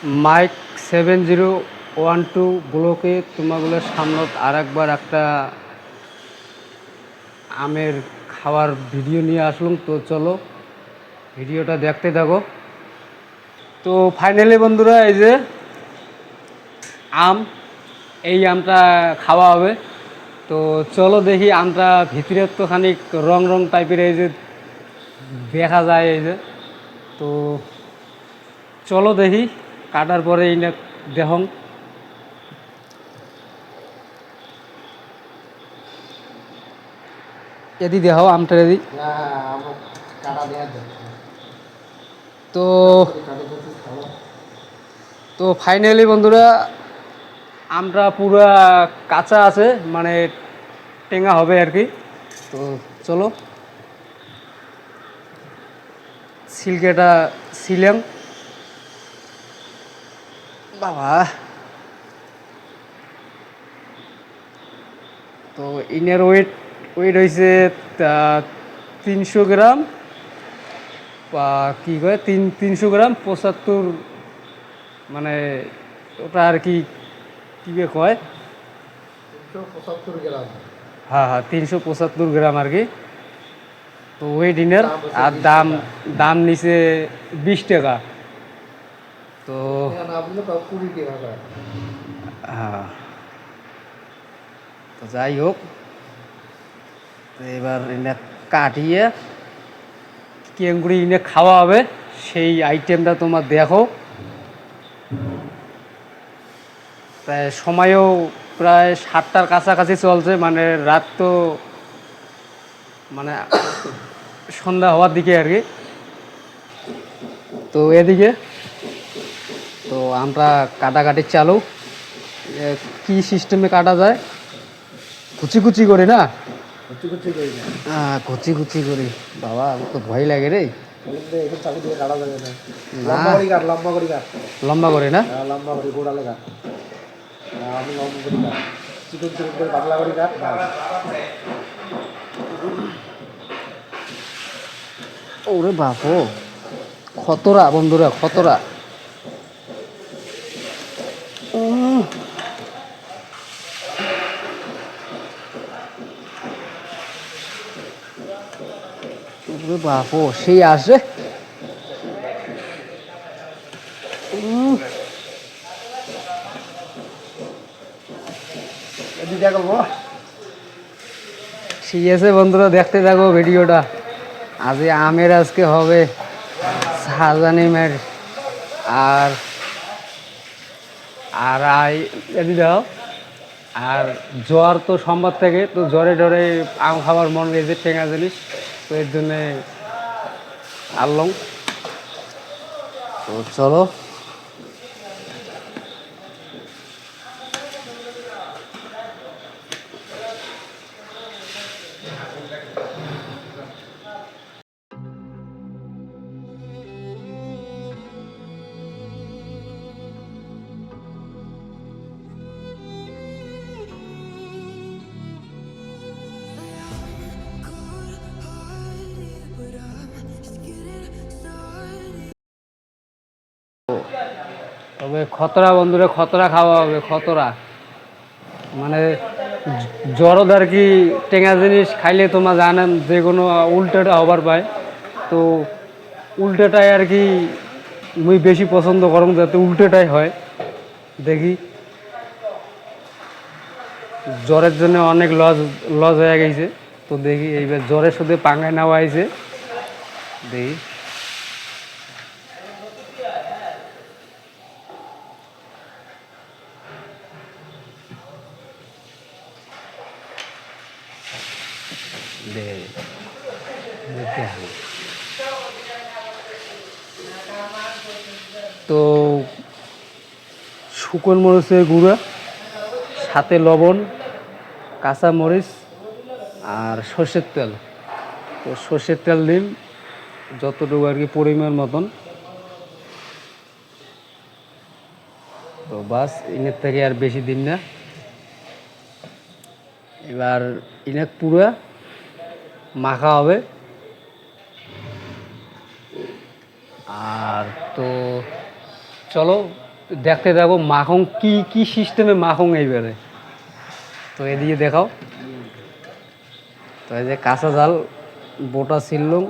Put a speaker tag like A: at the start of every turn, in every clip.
A: Mic 7012 ব্লকে তোমাগুলোর সামনত আর একবার একটা আমের খাওয়ার ভিডিও নিয়ে আসলাম। তো চলো ভিডিওটা দেখতে থাকো। তো ফাইনালি বন্ধুরা, এই যে আম, এই আমটা খাওয়া হবে। তো চলো দেখি আমটা ভিতরে তো খানিক রং রং টাইপের এই যে দেখা যায়, এই যে। তো চলো দেখি কাটার পরে এই না দেখং। এদি দেখাও আমটা এদি। তো তো ফাইনালি বন্ধুরা, আমটা পুরা কাঁচা আছে, মানে টেঙা হবে আর কি। তো চলো সিলকেটা ছিলাম বাবা। তো ইনের ওয়েট ওয়েট হয়েছে 300 গ্রাম, বা কী কয় 300 গ্রাম 75, মানে ওটা আর কি কী কয়,
B: 375 গ্রাম।
A: হ্যাঁ হ্যাঁ 375 গ্রাম আর কি। তো ওয়েট ইনের আর দাম দাম নিচে 20 টাকা। তো হ্যাঁ, তো যাই হোক, তো এবার এনে কাটিয়ে কেঙ্গুড়ি এনে খাওয়া হবে, সেই আইটেমটা তোমার দেখো। তাই সময়ও প্রায় 7টার কাছাকাছি চলছে, মানে রাত তো মানে সন্ধ্যা হওয়ার দিকে আর কি। তো এদিকে তো আমরা কাটাকাটি চালু। কি সিস্টেমে কাটা যায়, কুচি কুচি করে না,
B: কুচি কুচি করি না,
A: কুচি কুচি করি। বাবা আমার তো ভয় লাগে রে।
B: এখন চাকু দিয়ে কাটা যাবে না, লম্বা করে কাট, লম্বা করে কাট,
A: লম্বা করে না,
B: লম্বা করে গোড়ালে কাট। আমি লম্বা করে কাট, চিকন চিকন করে পাতলা করে কাট।
A: ওরে বাপো, খতরা বন্ধুরা, খতরা। ওরে বাপো, সেই আসে। ঠিক আছে বন্ধুরা, দেখতে থাকো ভিডিওটা। আজ আমের আজকে হবে শাহজানিমের, আর আর এদি দাও। আর জ্বর তো সোমবার থেকে, তো জ্বরে জ্বরে আম খাবার মন গেছে, টেঙা জিনিস, তো এর জন্যে আনলাম। তো চলো তবে খতরা বন্ধুরা, খতরা খাওয়া হবে, খতরা মানে জ্বরদ আর কি। টেঙা জিনিস খাইলে তোমরা জানেন যে কোনো উল্টাটা হবার পায়। তো উল্টাটাই আর কি মুই বেশি পছন্দ করম, যাতে উল্টাটাই হয়। দেখি জ্বরের জন্য অনেক লজ লজ হয়ে গেছে। তো দেখি এইবার জ্বরের সাথে পাঙ্গায় নেওয়া হয়েছে, দেখি। তো শুকনো মরিচের গুঁড়া, সাথে লবণ, কাঁচা মরিচ আর সর্ষের তেল। তো সর্ষের তেল দিন যতটুকু আর কি পরিমাণ মতন। তো বাস, ইনের থেকে আর বেশি দিন না। এবার ইনে পুরো মাখা হবে। আর তো চলো দেখতে থাকো মাখন কি কি সিস্টেমে মাখন এইবারে। তো এদিকে দেখাও। তো এই যে কাঁচা জাল বোটা ছিললুম,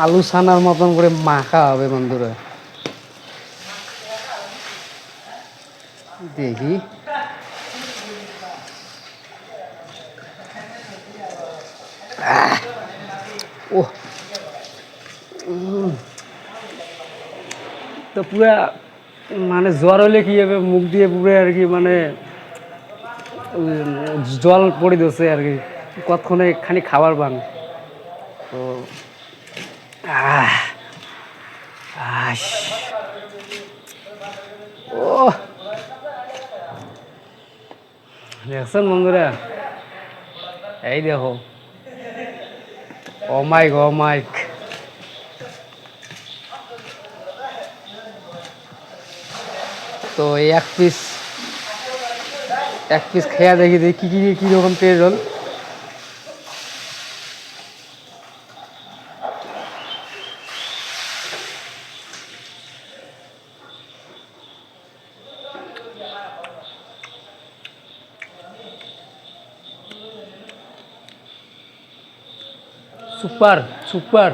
A: আলু ছানার মতন করে মাখা হবে বন্ধুরা। দেখি ও তো পুরা মানে জ্বর হলে কি হবে, মুখ দিয়ে পুরো আর কি মানে জল পড়ে দিচ্ছে আর কি, কতক্ষণে খানি খাবার পান। তো আস ও দেখছেন বন্ধুরা, এই দেখো অমাইক অমাইক। তো এই এক পিস খেয়া দেখি দেখি কী কী কীরকম টেস্ট হল। Super super.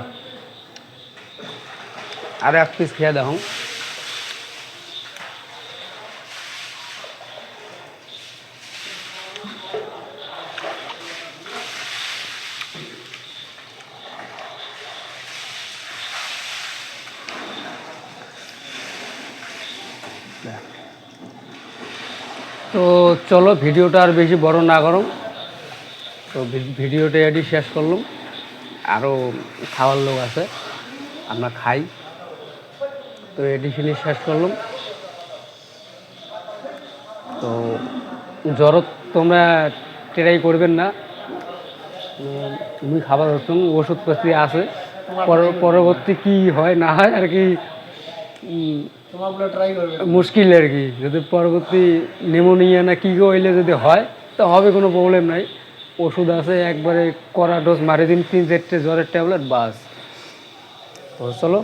A: আর এক পিস খেয়ে দেখো। তো চলো ভিডিওটা আর বেশি বড় না করো, তো ভিডিওটা এটি শেষ করলাম। আরও খাওয়ার লোক আছে, আমরা খাই। তো এডিশনই শেষ করলাম। তো জ্বর তোমরা ট্রাই করবেন না, তুমি খাবার ওষুধপাতি আছে, পরবর্তী কি হয় না হয় আর কি মুশকিল আর কি। যদি পরবর্তী নিউমোনিয়া না কী হইলে যদি হয় তো হবে, কোনো প্রবলেম নাই। ওষুধ আছে, একবারে কড়া ডোজ মারি দিন 3-4টে জ্বরের ট্যাবলেট বাস। তো চলো।